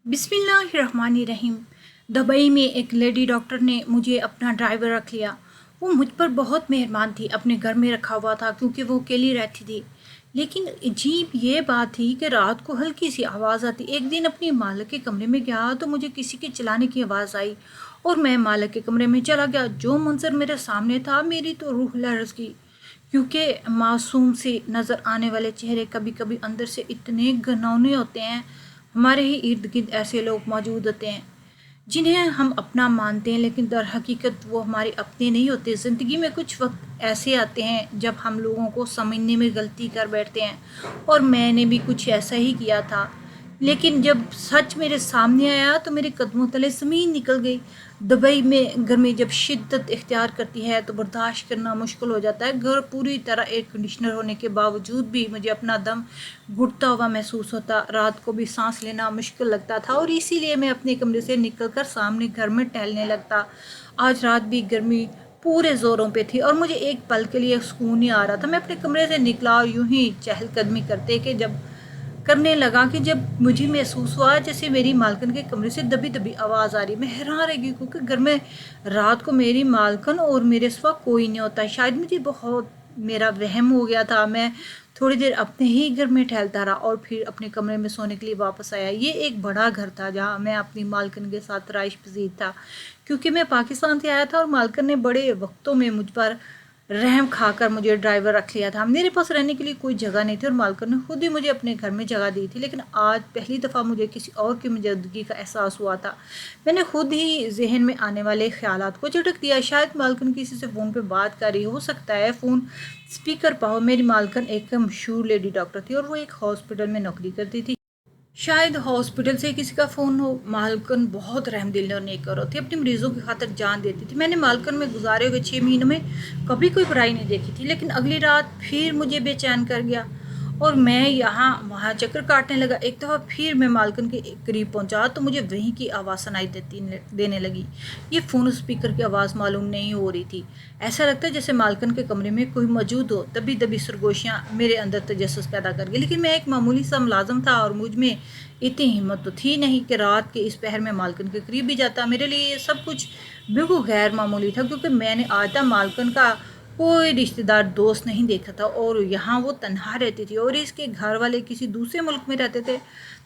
बिस्मिल्लाहिर्रहमानिर्रहीम। दुबई में एक लेडी डॉक्टर ने मुझे अपना ड्राइवर रख लिया। वो मुझ पर बहुत मेहरबान थी, अपने घर में रखा हुआ था क्योंकि वो अकेली रहती थी। लेकिन अजीब ये बात थी कि रात को हल्की सी आवाज़ आती। एक दिन अपनी मालिक के कमरे में गया तो मुझे किसी के चिल्लाने की आवाज़ आई और मैं मालिक के कमरे में चला गया। जो मंजर मेरे सामने था, मेरी तो रूह लर्ज़ गई, क्योंकि मासूम से नज़र आने वाले चेहरे कभी कभी अंदर से इतने घिनौने होते हैं। हमारे ही इर्द गिर्द ऐसे लोग मौजूद होते हैं जिन्हें हम अपना मानते हैं, लेकिन दर हकीकत वो हमारे अपने नहीं होते। ज़िंदगी में कुछ वक्त ऐसे आते हैं जब हम लोगों को समझने में गलती कर बैठते हैं, और मैंने भी कुछ ऐसा ही किया था। लेकिन जब सच मेरे सामने आया तो मेरे कदमों तले ज़मीन निकल गई। दुबई में गर्मी जब शिद्दत इख्तियार करती है तो बर्दाश्त करना मुश्किल हो जाता है। घर पूरी तरह एयर कंडीशनर होने के बावजूद भी मुझे अपना दम घुटता हुआ महसूस होता। रात को भी सांस लेना मुश्किल लगता था और इसीलिए मैं अपने कमरे से निकलकर सामने घर में टहलने लगता। आज रात भी गर्मी पूरे ज़ोरों पे थी और मुझे एक पल के लिए सुकून नहीं आ रहा था। मैं अपने कमरे से निकला और यूं ही चहलकदमी करने लगा कि जब मुझे महसूस हुआ जैसे मेरी मालकिन के कमरे से दबी दबी आवाज़ आ रही। मैं हैरान रह गई क्योंकि घर में रात को मेरी मालकिन और मेरे सिवा कोई नहीं होता। शायद मुझे बहुत मेरा वहम हो गया था। मैं थोड़ी देर अपने ही घर में टहलता रहा और फिर अपने कमरे में सोने के लिए वापस आया। ये एक बड़ा घर था जहाँ मैं अपनी मालकिन के साथ राइश पजीर था, क्योंकि मैं पाकिस्तान से आया था और मालकिन ने बड़े वक्तों में मुझ पर रहम खाकर मुझे ड्राइवर रख लिया था। मेरे पास रहने के लिए कोई जगह नहीं थी और मालकिन ने खुद ही मुझे अपने घर में जगह दी थी। लेकिन आज पहली दफ़ा मुझे किसी और की मौजूदगी का एहसास हुआ था। मैंने खुद ही जहन में आने वाले ख्यालात को झटक दिया। शायद मालकिन किसी से फ़ोन पे बात कर रही हो सकता है फ़ोन स्पीकर पर हो। मेरी मालकिन एक मशहूर लेडी डॉक्टर थी और वो एक हॉस्पिटल में नौकरी करती थी। शायद हॉस्पिटल से किसी का फ़ोन हो। मालकिन बहुत रहमदिल और नेकर थी, अपने मरीज़ों की खातिर जान देती थी। मैंने मालकिन में गुजारे हुए 6 महीनों में कभी कोई बुराई नहीं देखी थी। लेकिन अगली रात फिर मुझे बेचैन कर गया और मैं यहाँ वहाँ चक्कर काटने लगा। एक दफ़ा फिर मैं मालकिन के करीब पहुँचा तो मुझे वहीं की आवाज़ सुनाई देने लगी। ये फ़ोन स्पीकर की आवाज़ मालूम नहीं हो रही थी। ऐसा लगता है जैसे मालकिन के कमरे में कोई मौजूद हो। दबी दबी सरगोशियाँ मेरे अंदर तजस्सुस पैदा कर गई। लेकिन मैं एक मामूली सा मुलाज़म था और मुझ में इतनी हिम्मत तो थी नहीं कि रात के इस पहर में मालकिन के करीब भी जाता। मेरे लिए ये सब कुछ बिल्कुल गैर मामूली था, क्योंकि मैंने आज तक मालकिन का कोई रिश्तेदार दोस्त नहीं देखा था और यहाँ वो तन्हा रहती थी और इसके घर वाले किसी दूसरे मुल्क में रहते थे।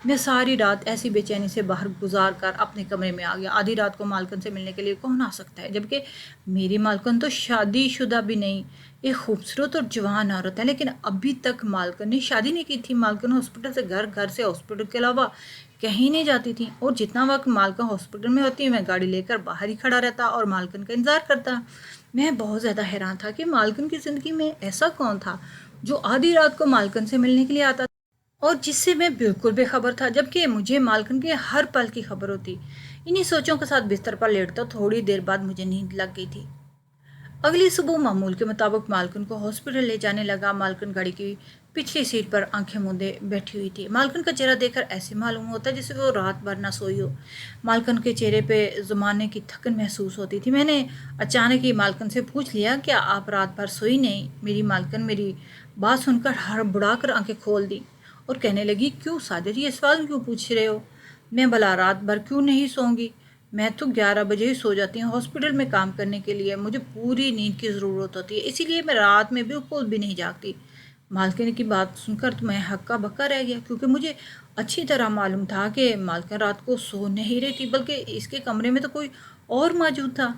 मैं सारी रात ऐसी बेचैनी से बाहर गुजार कर अपने कमरे में आ गया। आधी रात को मालकिन से मिलने के लिए कौन आ सकता है, जबकि मेरी मालकिन तो शादीशुदा भी नहीं, एक खूबसूरत और जवान औरत है। लेकिन अभी तक मालकिन ने शादी नहीं की थी। मालकिन हॉस्पिटल से घर, घर से हॉस्पिटल के अलावा कहीं नहीं जाती थी और जितना वक्त मालकिन हॉस्पिटल में होती मैं गाड़ी लेकर बाहर ही खड़ा रहता और मालकिन का इंतज़ार करता। मैं बहुत ज़्यादा हैरान था कि मालकिन की ज़िंदगी में ऐसा कौन था जो आधी रात को मालकिन से मिलने के लिए आता और जिससे मैं बिल्कुल बेखबर था, जबकि मुझे मालकिन के हर पल की खबर होती। इन्हीं सोचों के साथ बिस्तर पर लेटता थोड़ी देर बाद मुझे नींद लग गई थी। अगली सुबह मामूल के मुताबिक मालकिन को हॉस्पिटल ले जाने लगा। मालकिन गाड़ी की पिछली सीट पर आंखें मूंदे बैठी हुई थी। मालकिन का चेहरा देखकर ऐसे मालूम होता जैसे वो रात भर ना सोई हो। मालकिन के चेहरे पे ज़माने की थकन महसूस होती थी। मैंने अचानक ही मालकिन से पूछ लिया, क्या आप रात भर सोई नहीं? मेरी मालकिन मेरी बात सुनकर हड़बड़ा कर आंखें खोल दी और कहने लगी, क्यों साजिद, ये सवाल क्यों पूछ रहे हो? मैं भला रात भर क्यों नहीं सोऊंगी? मैं तो 11 बजे ही सो जाती हूँ। हॉस्पिटल में काम करने के लिए मुझे पूरी नींद की ज़रूरत होती है, इसीलिए मैं रात में बिल्कुल भी नहीं जागती। मालकिन की बात सुनकर तो मैं हक्का बक्का रह गया, क्योंकि मुझे अच्छी तरह मालूम था कि मालकिन रात को सो नहीं रही थी, बल्कि इसके कमरे में तो कोई और मौजूद था।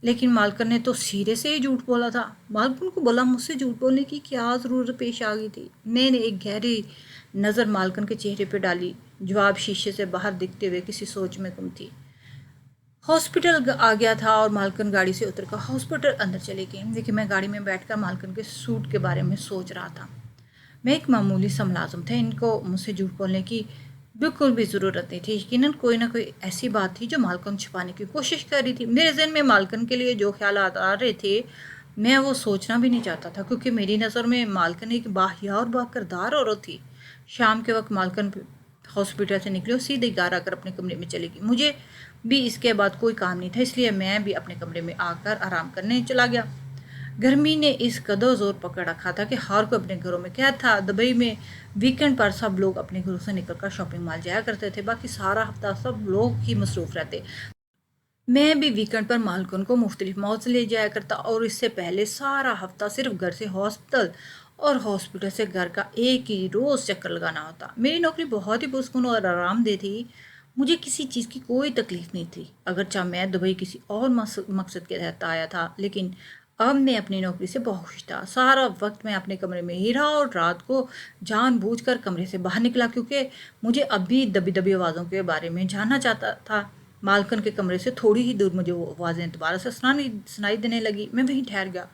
लेकिन मालकिन ने तो सिरे से ही झूठ बोला था। मालकिन को बोला मुझसे झूठ बोलने की क्या ज़रूरत पेश आ गई थी? मैंने एक गहरी नज़र मालकिन के चेहरे पर डाली। जवाब शीशे से बाहर दिखते हुए किसी सोच में गुम थी। हॉस्पिटल आ गया था और मालकिन गाड़ी से उतरकर हॉस्पिटल अंदर चली गई। लेकिन मैं गाड़ी में बैठकर मालकिन के सूट के बारे में सोच रहा था। मैं एक मामूली सा मुलाजिम था, इनको मुझसे झूठ बोलने की बिल्कुल भी ज़रूरत नहीं थी। यकीनन कोई ना कोई ऐसी बात थी जो मालकिन छुपाने की कोशिश कर रही थी। मेरे जहन में मालकिन के लिए जो ख्याल आ रहे थे मैं वो सोचना भी नहीं चाहता था, क्योंकि मेरी नज़र में मालकिन एक बाहिया और बाकिरदार औरत थी। शाम के वक्त मालकिन हॉस्पिटल से निकली और सीधे घर आकर अपने कमरे में चली गई। मुझे भी इसके बाद कोई काम नहीं था, इसलिए मैं भी अपने कमरे में आकर आराम करने चला गया। गर्मी ने इस कदर जोर पकड़ रखा था कि हर कोई अपने घरों में कैद था। दुबई में वीकेंड पर सब लोग अपने घरों से निकलकर शॉपिंग मॉल जाया करते थे, बाकी सारा हफ्ता सब लोग ही मसरूफ़ रहते। मैं भी वीकेंड पर मालकन को मुख्तलिफ मॉल से ले जाया करता, और इससे पहले सारा हफ्ता सिर्फ घर से हॉस्पिटल और हॉस्पिटल से घर का एक ही रोज़ चक्कर लगाना होता। मेरी नौकरी बहुत ही पुरस्कून और आरामदेह थी। मुझे किसी चीज़ की कोई तकलीफ नहीं थी, अगरचे मैं दुबई किसी और मकसद के तहत आया था, लेकिन अब मैं अपनी नौकरी से बहुत खुश था। सारा वक्त मैं अपने कमरे में ही रहा और रात को जानबूझकर कमरे से बाहर निकला, क्योंकि मुझे अभी दबी दबी आवाज़ों के बारे में जानना चाहता था। मालकन के कमरे से थोड़ी ही दूर मुझे वो आवाज़ें दोबारा से सुनाई देने लगी। मैं वहीं ठहर गया,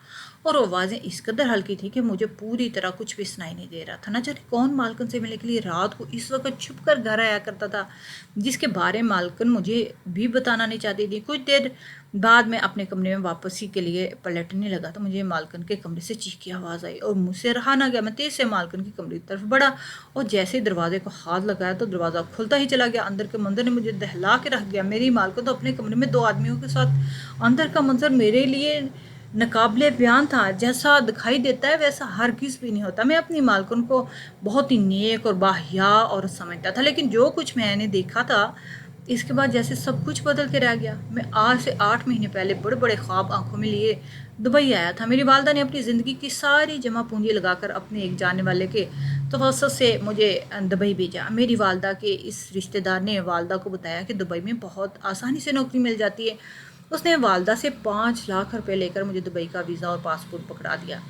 और वो आवाज़ें इस कदर हल्की थी कि मुझे पूरी तरह कुछ भी सुनाई नहीं दे रहा था। न जाने कौन मालकन से मिलने के लिए रात को इस वक्त छुप कर घर आया करता था, जिसके बारे में मालकन मुझे भी बताना नहीं चाहती थी। कुछ देर बाद मैं अपने कमरे में वापसी के लिए पलटने लगा तो मुझे मालकन के कमरे से चीख की आवाज़ आई, और मुझसे रहा ना गया। मैं तेज़ से मालकन की कमरे की तरफ बढ़ा, और जैसे ही दरवाजे को हाथ लगाया तो दरवाज़ा खुलता ही चला गया। अंदर के मंजर ने मुझे दहला के रख दिया। मेरी मालकन तो अपने कमरे में 2 आदमियों के साथ। अंदर का मंजर मेरे लिए नाकाबिले बयान था। जैसा दिखाई देता है वैसा हरगिज़ भी नहीं होता। मैं अपनी मालकन को बहुत ही नेक और बाहिया और समझता था, लेकिन जो कुछ मैंने देखा था इसके बाद जैसे सब कुछ बदल के रह गया। मैं आज से 8 महीने पहले बड़े बड़े ख्वाब आंखों में लिए दुबई आया था। मेरी वालदा ने अपनी ज़िंदगी की सारी जमा पूंजी लगाकर अपने एक जानने वाले के तवसत से मुझे दुबई भेजा। मेरी वालदा के इस रिश्तेदार ने वालदा को बताया कि दुबई में बहुत आसानी से नौकरी मिल जाती है। उसने वालदा से 5 लाख रुपए लेकर मुझे दुबई का वीज़ा और पासपोर्ट पकड़ा दिया,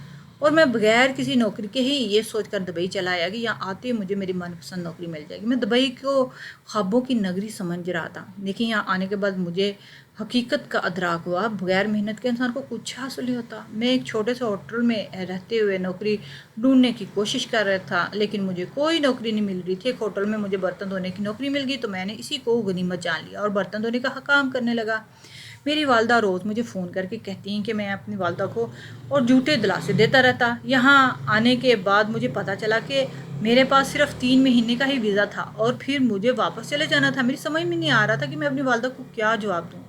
और मैं बगैर किसी नौकरी के ही ये सोचकर दुबई चला आया कि यहाँ आते ही मुझे मेरी मनपसंद नौकरी मिल जाएगी। मैं दुबई को ख्वाबों की नगरी समझ रहा था, लेकिन यहाँ आने के बाद मुझे हकीकत का अदराक हुआ। बगैर मेहनत के इंसान को कुछ हासिल नहीं होता। मैं एक छोटे से होटल में रहते हुए नौकरी ढूंढने की कोशिश कर रहा था, लेकिन मुझे कोई नौकरी नहीं मिल रही थी। एक होटल में मुझे बर्तन धोने की नौकरी मिल गई, तो मैंने इसी को गनीमत जान लिया और बर्तन धोने का काम करने लगा। मेरी वालदा रोज़ मुझे फ़ोन करके कहती हैं कि मैं अपनी वालदा को और झूठे दिलासे देता रहता। यहाँ आने के बाद मुझे पता चला कि मेरे पास सिर्फ 3 महीने का ही वीज़ा था, और फिर मुझे वापस चले जाना था। मेरी समझ में नहीं आ रहा था कि मैं अपनी वालदा को क्या जवाब दूँ।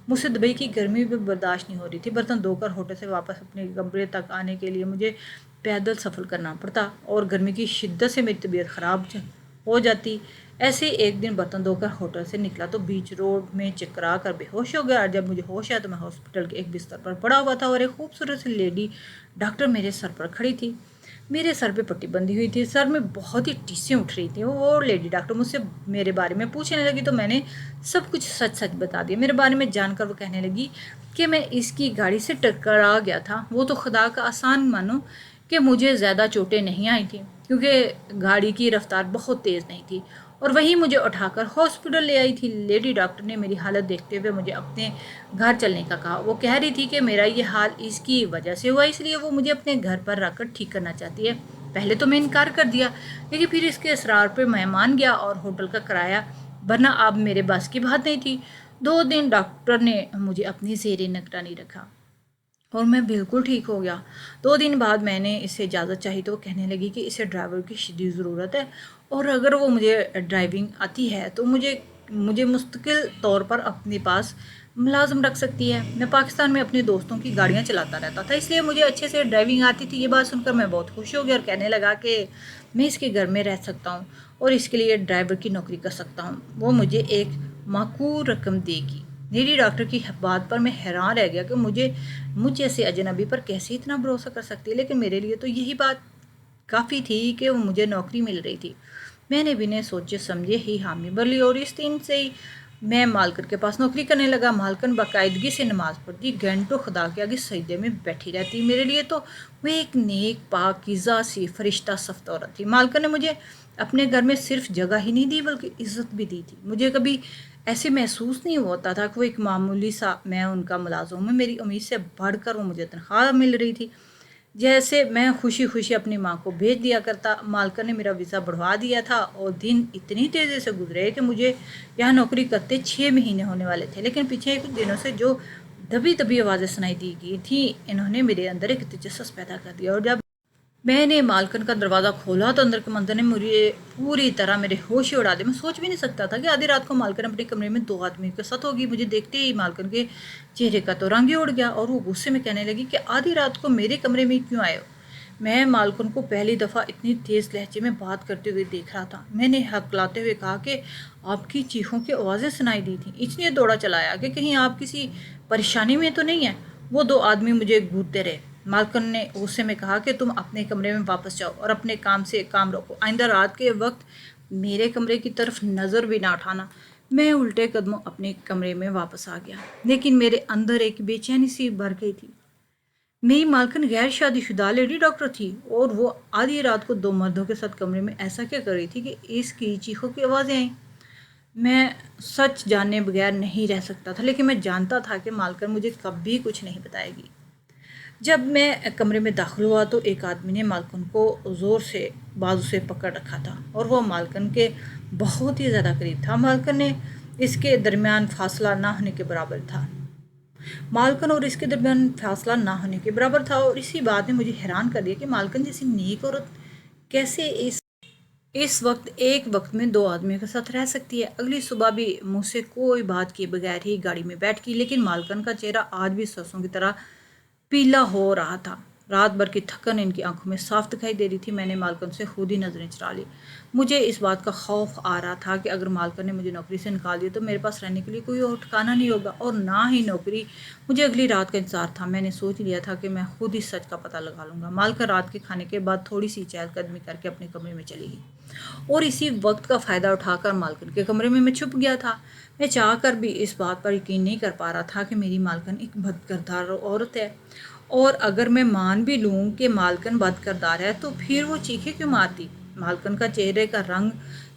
मुझसे दुबई की गर्मी भी बर्दाश्त नहीं हो रही थी। बर्तन धोकर होटल से वापस अपने कमरे तक आने के लिए मुझे पैदल सफ़र करना पड़ता, और गर्मी की शिद्दत से मेरी तबीयत ख़राब हो जाती। ऐसे एक दिन बर्तन धोकर होटल से निकला तो बीच रोड में चकरा कर बेहोश हो गया, और जब मुझे होश आया तो मैं हॉस्पिटल के एक बिस्तर पर पड़ा हुआ था, और एक खूबसूरत सी लेडी डॉक्टर मेरे सर पर खड़ी थी। मेरे सर पे पट्टी बंधी हुई थी, सर में बहुत ही टीसें उठ रही थी। वो लेडी डॉक्टर मुझसे मेरे बारे में पूछने लगी, तो मैंने सब कुछ सच सच बता दिया। मेरे बारे में जानकर वो कहने लगी कि मैं इसकी गाड़ी से टकरा गया था। वो तो खुदा का आसान मानो कि मुझे ज़्यादा चोटें नहीं आई थी, क्योंकि गाड़ी की रफ्तार बहुत तेज़ नहीं थी, और वहीं मुझे उठाकर हॉस्पिटल ले आई थी। लेडी डॉक्टर ने मेरी हालत देखते हुए मुझे अपने घर चलने का कहा। वो कह रही थी कि मेरा ये हाल इसकी वजह से हुआ, इसलिए वो मुझे अपने घर पर रखकर ठीक करना चाहती है। पहले तो मैं इनकार कर दिया, लेकिन फिर इसके इसरार पर मैं मान गया और होटल का किराया भरना अब मेरे बस की बात नहीं थी। 2 दिन डॉक्टर ने मुझे अपनी ज़ेरे निगरानी रखा, और मैं बिल्कुल ठीक हो गया। 2 दिन बाद मैंने इससे इजाज़त चाही, तो वो कहने लगी कि इसे ड्राइवर की शदीद ज़रूरत है, और अगर वो मुझे ड्राइविंग आती है तो मुझे मुझे मुस्तकिल तौर पर अपने पास मुलाज़म रख सकती है। मैं पाकिस्तान में अपने दोस्तों की गाड़ियाँ चलाता रहता था, इसलिए मुझे अच्छे से ड्राइविंग आती थी। ये बात सुनकर मैं बहुत खुश हो गया, और कहने लगा कि मैं इसके घर में रह सकता हूँ और इसके लिए ड्राइवर की नौकरी कर सकता हूँ। वो मुझे एक माकूल रकम देगी। लेडी डॉक्टर की बात पर मैं हैरान रह गया कि मुझ जैसे अजनबी पर कैसे इतना भरोसा कर सकती है, लेकिन मेरे लिए तो यही बात काफ़ी थी कि वो मुझे नौकरी मिल रही थी। मैंने बिना सोचे समझे ही हामी भर ली, और इस दिन से ही मैं मालकन के पास नौकरी करने लगा। मालकन बाकायदगी से नमाज़ पढ़ती, घंटों खुदा के आगे सजदे में बैठी रहती। मेरे लिए तो वो एक नेक पाकीज़ा सी फरिश्ता सफ्त औरत थी। मालकन ने मुझे अपने घर में सिर्फ जगह ही नहीं दी, बल्कि इज़्ज़त भी दी थी। मुझे कभी ऐसे महसूस नहीं होता था कि वो एक मामूली सा मैं उनका मुलाज़िम हूँ। मेरी उम्मीद से बढ़कर वो मुझे तनख्वाह मिल रही थी, जैसे मैं खुशी खुशी अपनी माँ को भेज दिया करता। मालकन ने मेरा वीज़ा बढ़वा दिया था, और दिन इतनी तेज़ी से गुजरे कि मुझे यहाँ नौकरी करते 6 महीने होने वाले थे। लेकिन पिछले कुछ दिनों से जो दबी दबी आवाज़ें सुनाई दी गई थी, इन्होंने मेरे अंदर एक दिलचस्प पैदा कर दिया। और जब میں نے مالکن کا دروازہ کھولا تو اندر کے منظر نے مجھے پوری طرح میرے ہوش ہی اڑا دے۔ میں سوچ بھی نہیں سکتا تھا کہ آدھی رات کو مالکن اپنے کمرے میں 2 آدمیوں کے ساتھ ہوگی۔ مجھے دیکھتے ہی مالکن کے چہرے کا تو رنگ ہی اڑ گیا اور وہ غصے میں کہنے لگی کہ آدھی رات کو میرے کمرے میں کیوں آئے ہو؟ میں مالکن کو پہلی دفعہ اتنی تیز لہجے میں بات کرتے ہوئے دیکھ رہا تھا۔ میں نے ہکلاتے ہوئے کہا کہ آپ کی چیخوں کی آوازیں سنائی دی تھیں، اس لیے دوڑا چلا آیا کہ کہیں آپ کسی پریشانی میں تو نہیں ہیں۔ وہ 2 آدمی مجھے گھورتے رہے۔ مالکن نے غصے میں کہا کہ تم اپنے کمرے میں واپس جاؤ اور اپنے کام سے کام رکھو، آئندہ رات کے وقت میرے کمرے کی طرف نظر بھی نہ اٹھانا۔ میں الٹے قدموں اپنے کمرے میں واپس آ گیا، لیکن میرے اندر ایک بے چینی سی بھر گئی تھی۔ میری مالکن غیر شادی شدہ لیڈی ڈاکٹر تھی اور وہ آدھی رات کو 2 مردوں کے ساتھ کمرے میں ایسا کیا کر رہی تھی کہ اس کی چیخوں کی آوازیں آئیں۔ میں سچ جانے بغیر نہیں رہ سکتا تھا، لیکن میں جانتا تھا کہ مالکن مجھے کبھی کچھ نہیں بتائے گی۔ جب میں کمرے میں داخل ہوا تو ایک آدمی نے مالکن کو زور سے بازو سے پکڑ رکھا تھا اور وہ مالکن کے بہت ہی زیادہ قریب تھا۔ مالکن نے اس کے درمیان فاصلہ نہ ہونے کے برابر تھا مالکن اور اس کے درمیان فاصلہ نہ ہونے کے برابر تھا اور اسی بات نے مجھے حیران کر دیا کہ مالکن جیسی نیک عورت کیسے اس وقت ایک وقت میں 2 آدمیوں کے ساتھ رہ سکتی ہے۔ اگلی صبح بھی مجھ سے کوئی بات کیے بغیر ہی گاڑی میں بیٹھ گئی، لیکن مالکن کا چہرہ آج بھی سرسوں کی طرح پیلا ہو رہا تھا۔ رات بھر کی تھکن ان کی آنکھوں میں صاف دکھائی دے رہی تھی۔ میں نے مالکن سے خود ہی نظریں چرا لی۔ مجھے اس بات کا خوف آ رہا تھا کہ اگر مالکن نے مجھے نوکری سے نکال دیا تو میرے پاس رہنے کے لیے کوئی اور ٹھکانہ نہیں ہوگا اور نہ ہی نوکری۔ مجھے اگلی رات کا انتظار تھا۔ میں نے سوچ لیا تھا کہ میں خود ہی سچ کا پتہ لگا لوں گا۔ مالکن رات کے کھانے کے بعد تھوڑی سی چہل قدمی کر کے اپنے کمرے میں چلی گئی اور اسی وقت کا فائدہ اٹھا کر مالکن کے کمرے میں چھپ گیا تھا۔ میں چاہ کر بھی اس بات پر یقین نہیں کر پا رہا تھا کہ میری مالکن ایک بد کردار عورت ہے، اور اگر میں مان بھی لوں کہ مالکن بد کردار ہے تو پھر وہ چیخیں کیوں مارتی؟ مالکن کا چہرے کا رنگ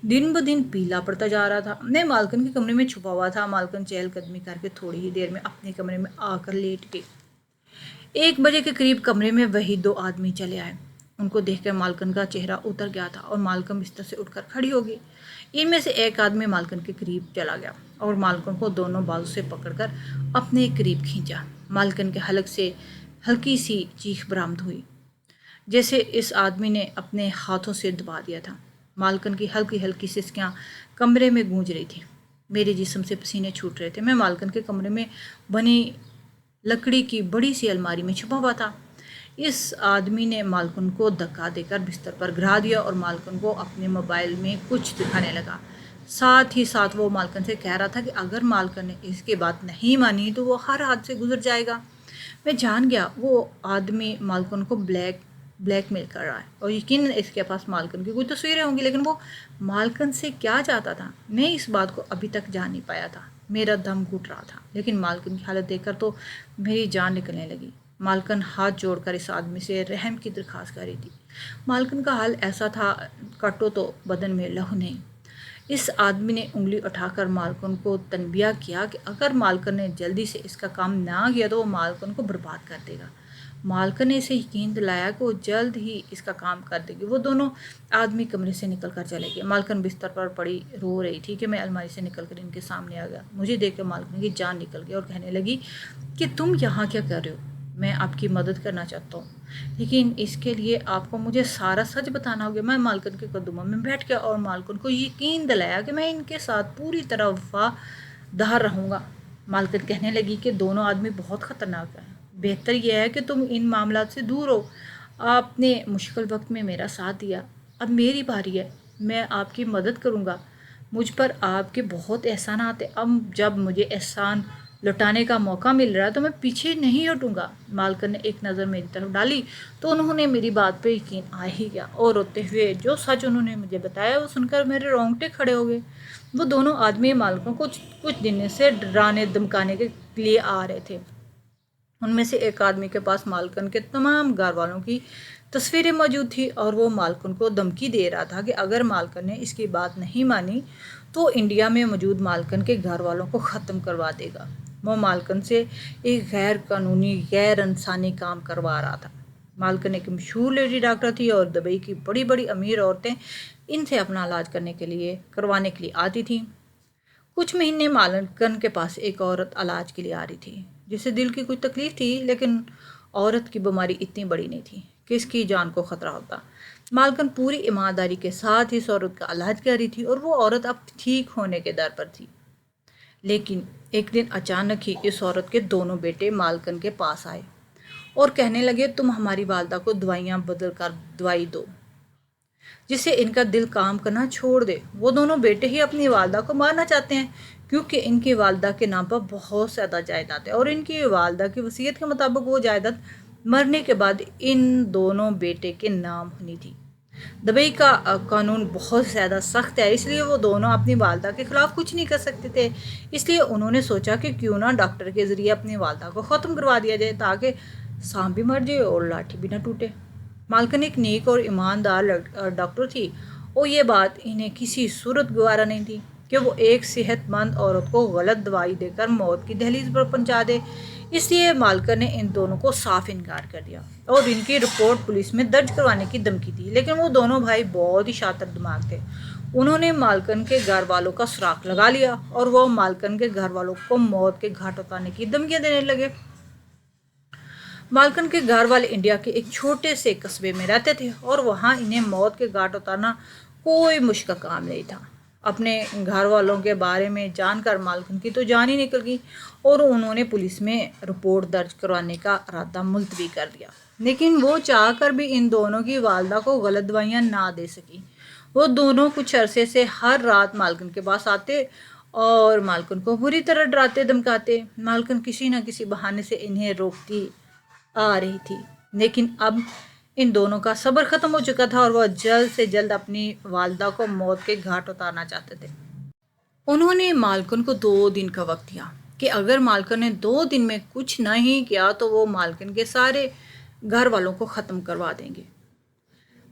دن بدن پیلا پڑتا جا رہا تھا۔ میں مالکن کے کمرے میں چھپا ہوا تھا۔ مالکن چہل قدمی کر کے تھوڑی ہی دیر میں اپنے کمرے میں آ کر لیٹ گئی۔ 1 بجے کے قریب کمرے میں وہی 2 آدمی چلے آئے۔ ان کو دیکھ کر مالکن کا چہرہ اتر گیا تھا اور مالکن بستر سے اٹھ کر کھڑی ہو گئی۔ ان میں سے ایک آدمی مالکن کے قریب چلا گیا اور مالکن کو دونوں بازو سے پکڑ کر اپنے قریب کھینچا۔ مالکن کے حلق سے ہلکی سی چیخ برآمد ہوئی، جیسے اس آدمی نے اپنے ہاتھوں سے دبا دیا تھا۔ مالکن کی ہلکی ہلکی سسکیاں کمرے میں گونج رہی تھیں۔ میرے جسم سے پسینے چھوٹ رہے تھے۔ میں مالکن کے کمرے میں بنی لکڑی کی بڑی سی الماری میں چھپا ہوا تھا۔ اس آدمی نے مالکن کو دھکا دے کر بستر پر گرا دیا اور مالکن کو اپنے موبائل میں کچھ دکھانے لگا۔ ساتھ ہی ساتھ وہ مالکن سے کہہ رہا تھا کہ اگر مالکن نے اس کی بات نہیں مانی تو وہ ہر حد سے گزر جائے گا۔ میں جان گیا وہ آدمی مالکن کو بلیک میل کر رہا ہے اور یقیناً اس کے پاس مالکن کی کوئی تصویریں ہوں گی، لیکن وہ مالکن سے کیا چاہتا تھا میں اس بات کو ابھی تک جان نہیں پایا تھا۔ میرا دم گھٹ رہا تھا، لیکن مالکن کی حالت دیکھ کر تو میری جان نکلنے لگی۔ مالکن ہاتھ جوڑ کر اس آدمی سے رحم کی درخواست کر رہی تھی۔ مالکن کا حال ایسا تھا کٹو تو بدن میں لہو نہیں۔ اس آدمی نے انگلی اٹھا کر مالکن کو تنبیہ کیا کہ اگر مالکن نے جلدی سے اس کا کام نہ کیا تو وہ مالکن کو برباد کر دے گا۔ مالکن نے اسے یقین دلایا کہ وہ جلد ہی اس کا کام کر دے گی۔ وہ دونوں آدمی کمرے سے نکل کر چلے گئے۔ مالکن بستر پر پڑی رو رہی تھی کہ میں الماری سے نکل کر ان کے سامنے آ گیا۔ مجھے دیکھ کر مالکن کی جان نکل گئی اور کہنے لگی کہ تم یہاں کیا کر رہے ہو؟ میں آپ کی مدد کرنا چاہتا ہوں، لیکن اس کے لیے آپ کو مجھے سارا سچ بتانا ہوگا۔ میں مالکن کے قدموں میں بیٹھ گیا اور مالکن کو یقین دلایا کہ میں ان کے ساتھ پوری طرح وفادار رہوں گا۔ مالکن کہنے لگی کہ دونوں آدمی بہت خطرناک ہیں، بہتر یہ ہے کہ تم ان معاملات سے دور ہو۔ آپ نے مشکل وقت میں میرا ساتھ دیا، اب میری باری ہے، میں آپ کی مدد کروں گا۔ مجھ پر آپ کے بہت احسانات ہیں، اب جب مجھے احسان لوٹانے کا موقع مل رہا ہے تو میں پیچھے نہیں ہٹوں گا۔ مالکن نے ایک نظر میری طرف ڈالی تو انہوں نے میری بات پہ یقین آ ہی گیا اور روتے ہوئے جو سچ انہوں نے مجھے بتایا وہ سن کر میرے رونگٹے کھڑے ہو گئے۔ وہ دونوں آدمی مالکن کو کچھ دن سے ڈرانے دھمکانے کے لیے آ رہے تھے۔ ان میں سے ایک آدمی کے پاس مالکن کے تمام گھر والوں کی تصویریں موجود تھی اور وہ مالکن کو دھمکی دے رہا تھا کہ اگر مالکن نے اس کی بات نہیں مانی تو انڈیا میں موجود مالکن کے گھر والوں کو ختم کروا دے گا۔ وہ مالکن سے ایک غیر قانونی غیر انسانی کام کروا رہا تھا۔ مالکن ایک مشہور لیڈی ڈاکٹر تھی اور دبئی کی بڑی بڑی امیر عورتیں ان سے اپنا علاج کروانے کے لیے آتی تھیں۔ کچھ مہینے مالکن کے پاس ایک عورت علاج کے لیے آ رہی تھی جسے دل کی کوئی تکلیف تھی، لیکن عورت کی بیماری اتنی بڑی نہیں تھی کس کی جان کو خطرہ ہوتا۔ مالکن پوری ایمانداری کے ساتھ اس عورت کا علاج کر رہی تھی اور وہ عورت اب ٹھیک ہونے کے در پر تھی۔ لیکن ایک دن اچانک ہی اس عورت کے دونوں بیٹے مالکن کے پاس آئے اور کہنے لگے تم ہماری والدہ کو دوائیاں بدل کر دوائی دو جس سے ان کا دل کام کرنا چھوڑ دے۔ وہ دونوں بیٹے ہی اپنی والدہ کو مارنا چاہتے ہیں کیونکہ ان کی والدہ کے نام پر بہت زیادہ جائیداد ہے اور ان کی والدہ کی وصیت کے مطابق وہ جائیداد مرنے کے بعد ان دونوں بیٹے کے نام ہونی تھی۔ دبئی کا قانون بہت زیادہ سخت ہے، اس لیے وہ دونوں اپنی والدہ کے خلاف کچھ نہیں کر سکتے تھے۔ اس لیے انہوں نے سوچا کہ کیوں نہ ڈاکٹر کے ذریعے اپنی والدہ کو ختم کروا دیا جائے تاکہ سانپ بھی مر جائے اور لاٹھی بھی نہ ٹوٹے۔ مالکن ایک نیک اور ایماندار ڈاکٹر تھی اور یہ بات انہیں کسی صورت گوارا نہیں تھی کہ وہ ایک صحت مند عورت کو غلط دوائی دے کر موت کی دہلیز پر پہنچا دے۔ اس لیے مالکن نے ان دونوں کو صاف انکار کر دیا اور ان کی رپورٹ پولیس میں درج کروانے کی دھمکی دی۔ لیکن وہ دونوں بھائی بہت ہی شاطر دماغ تھے، انہوں نے مالکن کے گھر والوں کا سراغ لگا لیا اور وہ مالکن کے گھر والوں کو موت کے گھاٹ اتارنے کی دھمکیاں دینے لگے۔ مالکن کے گھر والے انڈیا کے ایک چھوٹے سے قصبے میں رہتے تھے اور وہاں انہیں موت کے گھاٹ اتارنا کوئی مشکل کام نہیں تھا۔ اپنے گھر والوں کے بارے میں جان کر مالکن کی تو جان ہی نکل گئی اور انہوں نے پولیس میں رپورٹ درج کروانے کا ارادہ ملتوی کر دیا۔ لیکن وہ چاہ کر بھی ان دونوں کی والدہ کو غلط دوائیاں نہ دے سکی۔ وہ دونوں کچھ عرصے سے ہر رات مالکن کے پاس آتے اور مالکن کو بری طرح ڈراتے دھمکاتے۔ مالکن کسی نہ کسی بہانے سے انہیں روکتی آ رہی تھی، لیکن اب ان دونوں کا صبر ختم ہو چکا تھا اور وہ جلد سے جلد اپنی والدہ کو موت کے گھاٹ اتارنا چاہتے تھے۔ انہوں نے مالکن کو 2 دن کا وقت دیا کہ اگر مالکن نے 2 دن میں کچھ نہیں کیا تو وہ مالکن کے سارے گھر والوں کو ختم کروا دیں گے۔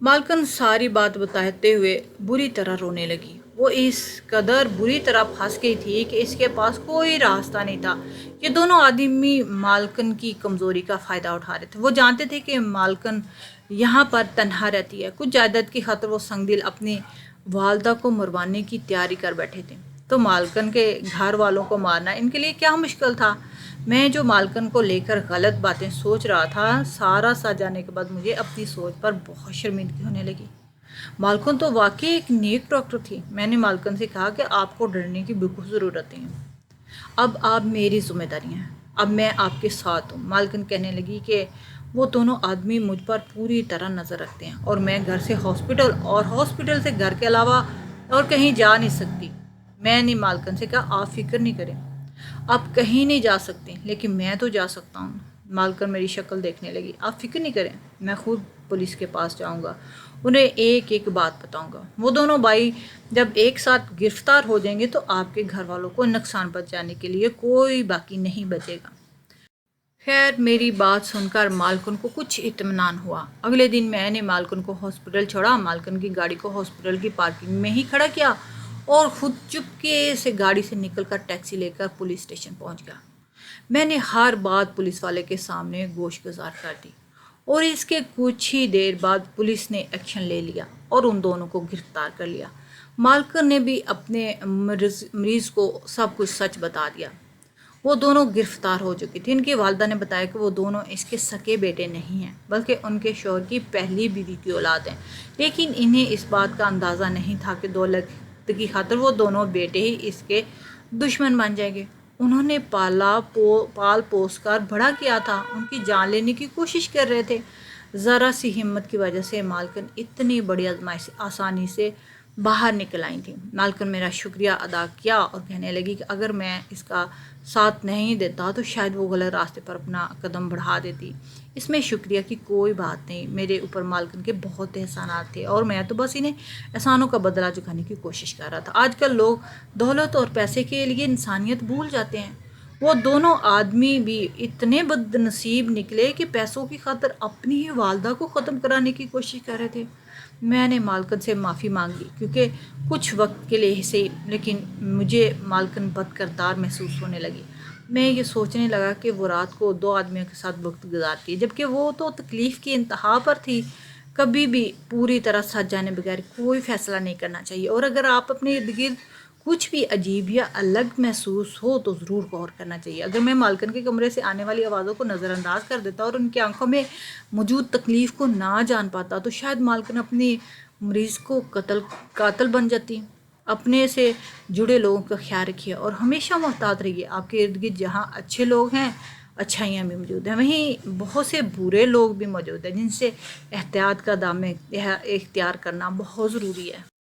مالکن ساری بات بتاتے ہوئے بری طرح رونے لگی۔ وہ اس قدر بری طرح پھنس گئی تھی کہ اس کے پاس کوئی راستہ نہیں تھا۔ یہ دونوں آدمی مالکن کی کمزوری کا فائدہ اٹھا رہے تھے۔ وہ جانتے تھے کہ مالکن یہاں پر تنہا رہتی ہے، کچھ جائیداد کی خاطر وہ سنگ دل اپنی والدہ کو مروانے کی تیاری کر بیٹھے تھے، تو مالکن کے گھر والوں کو مارنا ان کے لیے کیا مشکل تھا۔ میں جو مالکن کو لے کر غلط باتیں سوچ رہا تھا، سارا سچ جانے کے بعد مجھے اپنی سوچ پر بہت شرمندگی ہونے لگی۔ مالکن تو واقعی ایک نیک ڈاکٹر تھی۔ میں نے مالکن سے کہا کہ آپ کو ڈرنے کی بالکل ضرورت نہیں ہے، اب آپ میری ذمہ داری ہیں، اب میں آپ کے ساتھ ہوں۔ مالکن کہنے لگی کہ وہ دونوں آدمی مجھ پر پوری طرح نظر رکھتے ہیں اور میں گھر سے ہاسپٹل اور ہاسپٹل سے گھر کے علاوہ اور کہیں جا نہیں سکتی۔ میں نے مالکن سے کہا آپ فکر نہیں کریں، آپ کہیں نہیں جا سکتے، لیکن میں تو جا سکتا ہوں۔ مالکن میری شکل دیکھنے لگی۔ آپ فکر نہیں کریں، میں خود پولیس کے پاس جاؤں گا، انہیں ایک ایک بات بتاؤں گا۔ وہ دونوں بھائی جب ایک ساتھ گرفتار ہو جائیں گے تو آپ کے گھر والوں کو نقصان پہنچانے کے لیے کوئی باقی نہیں بچے گا۔ خیر، میری بات سن کر مالکن کو کچھ اطمینان ہوا۔ اگلے دن میں نے مالکن کو ہاسپٹل چھوڑا، مالکن کی گاڑی کو ہاسپٹل کی پارکنگ میں ہی کھڑا کیا اور خود چپکے سے گاڑی سے نکل کر ٹیکسی لے کر پولیس اسٹیشن پہنچ گیا۔ میں نے ہر بات پولیس والے کے سامنے گوش گزار کر دی اور اس کے کچھ ہی دیر بعد پولیس نے ایکشن لے لیا اور ان دونوں کو گرفتار کر لیا۔ مالکن نے بھی اپنے مریض کو سب کچھ سچ بتا دیا۔ وہ دونوں گرفتار ہو چکی تھی۔ ان کی والدہ نے بتایا کہ وہ دونوں اس کے سکے بیٹے نہیں ہیں بلکہ ان کے شوہر کی پہلی بیوی کی اولاد ہیں، لیکن انہیں اس بات کا اندازہ نہیں تھا کہ دولت کی خاطر وہ دونوں بیٹے ہی اس کے دشمن بن جائیں گے۔ انہوں نے پال پوس کر بڑا کیا تھا، ان کی جان لینے کی کوشش کر رہے تھے۔ ذرا سی ہمت کی وجہ سے مالکن اتنی بڑی آزمائش سے آسانی سے باہر نکل آئی تھی۔ مالکن میرا شکریہ ادا کیا اور کہنے لگی کہ اگر میں اس کا ساتھ نہیں دیتا تو شاید وہ غلط راستے پر اپنا قدم بڑھا دیتی۔ اس میں شکریہ کی کوئی بات نہیں، میرے اوپر مالکن کے بہت احسانات تھے اور میں تو بس انہیں احسانوں کا بدلہ چکانے کی کوشش کر رہا تھا۔ آج کل لوگ دولت اور پیسے کے لیے انسانیت بھول جاتے ہیں۔ وہ دونوں آدمی بھی اتنے بد نصیب نکلے کہ پیسوں کی خاطر اپنی ہی والدہ کو ختم کرانے کی کوشش کر رہے تھے۔ میں نے مالکن سے معافی مانگ لی کیونکہ کچھ وقت کے لیے سے، لیکن مجھے مالکن بد کردار محسوس ہونے لگی۔ میں یہ سوچنے لگا کہ وہ رات کو 2 آدمیوں کے ساتھ وقت گزارتی ہے جبکہ وہ تو تکلیف کی انتہا پر تھی۔ کبھی بھی پوری طرح سچ جانے بغیر کوئی فیصلہ نہیں کرنا چاہیے، اور اگر آپ اپنے ارد گرد کچھ بھی عجیب یا الگ محسوس ہو تو ضرور غور کرنا چاہیے۔ اگر میں مالکن کے کمرے سے آنے والی آوازوں کو نظر انداز کر دیتا اور ان کی آنکھوں میں موجود تکلیف کو نہ جان پاتا تو شاید مالکن اپنی مریض کو قاتل بن جاتی۔ اپنے سے جڑے لوگوں کا خیال رکھیے اور ہمیشہ محتاط رہیے۔ آپ کے ارد گرد جہاں اچھے لوگ ہیں، اچھائیاں بھی موجود ہیں، وہیں بہت سے برے لوگ بھی موجود ہیں جن سے احتیاط کا دامن اختیار کرنا بہت ضروری ہے۔